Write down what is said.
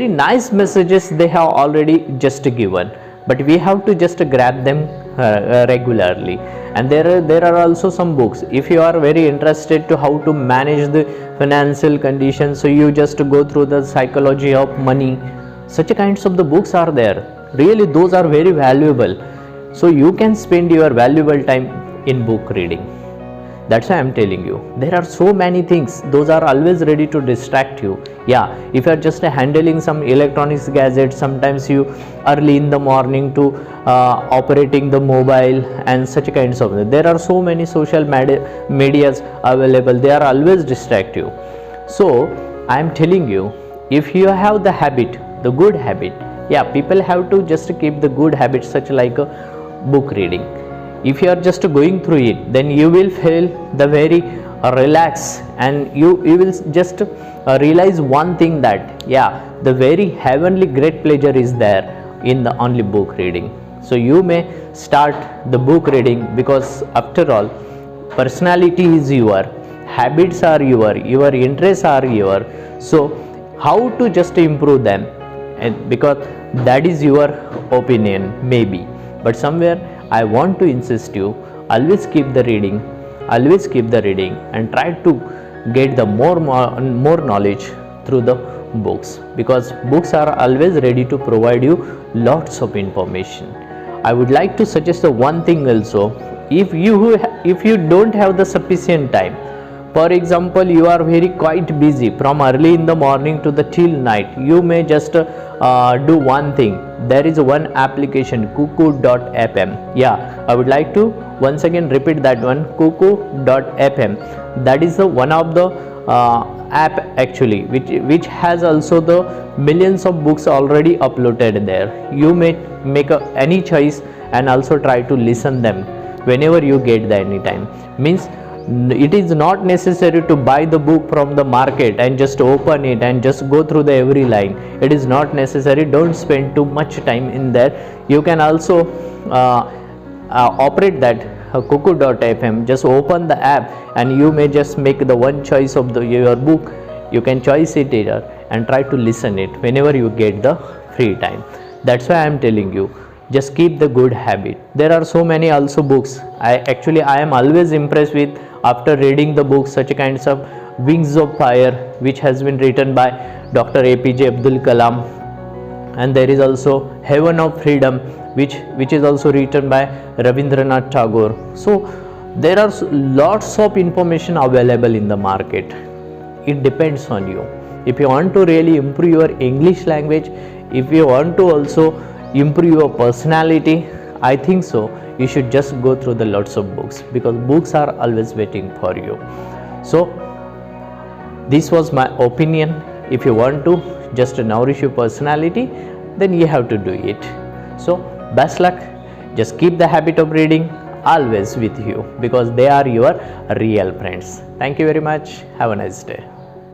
very nice messages they have already just given, but we have to just grab them regularly. And there are also some books, if you are very interested to how to manage the financial conditions, so you just go through the psychology of money, such kinds of the books are there. Really, those are very valuable, so you can spend your valuable time in book reading. That's why I'm telling you, there are so many things, those are always ready to distract you. Yeah, if you are just handling some electronics gadgets, sometimes you early in the morning to operating the mobile and such kinds of, there are so many social medias available, they are always distract you. So I'm telling you, if you have the habit, the good habit, yeah, people have to just keep the good habits such like a book reading. If you are just going through it, then you will feel the very relaxed, and you will just realize one thing, that yeah, the very heavenly great pleasure is there in the only book reading. So you may start the book reading, because after all, personality is your, habits are your interests are your. So how to just improve them, and because that is your opinion maybe, but somewhere I want to insist you, always keep the reading, and try to get the more knowledge through the books, because books are always ready to provide you lots of information. I would like to suggest the one thing also, if you don't have the sufficient time, for example, you are very quite busy from early in the morning to the till night, you may just do one thing. There is one application, cuckoo.fm. Yeah, I would like to once again repeat that one, cuckoo.fm. That is the one of the app actually, which has also the millions of books already uploaded there. You may make any choice and also try to listen them whenever you get the any time. Means it is not necessary to buy the book from the market and just open it and just go through the every line. It is not necessary. Don't spend too much time in there. You can also operate that cuckoo.fm. Just open the app and you may just make the one choice of your book. You can choose it here and try to listen it whenever you get the free time. That's why I am telling you, just keep the good habit. There are so many also books. I am always impressed with, after reading the books, such kinds of Wings of Fire, which has been written by Dr. APJ Abdul Kalam, and there is also Heaven of Freedom, which is also written by Rabindranath Tagore. So there are lots of information available in the market. It depends on you. If you want to really improve your English language, if you want to also improve your personality, I think so you should just go through the lots of books, because books are always waiting for you. So this was my opinion. If you want to just nourish your personality, then you have to do it. So best luck. Just keep the habit of reading always with you, because they are your real friends. Thank you very much. Have a nice day.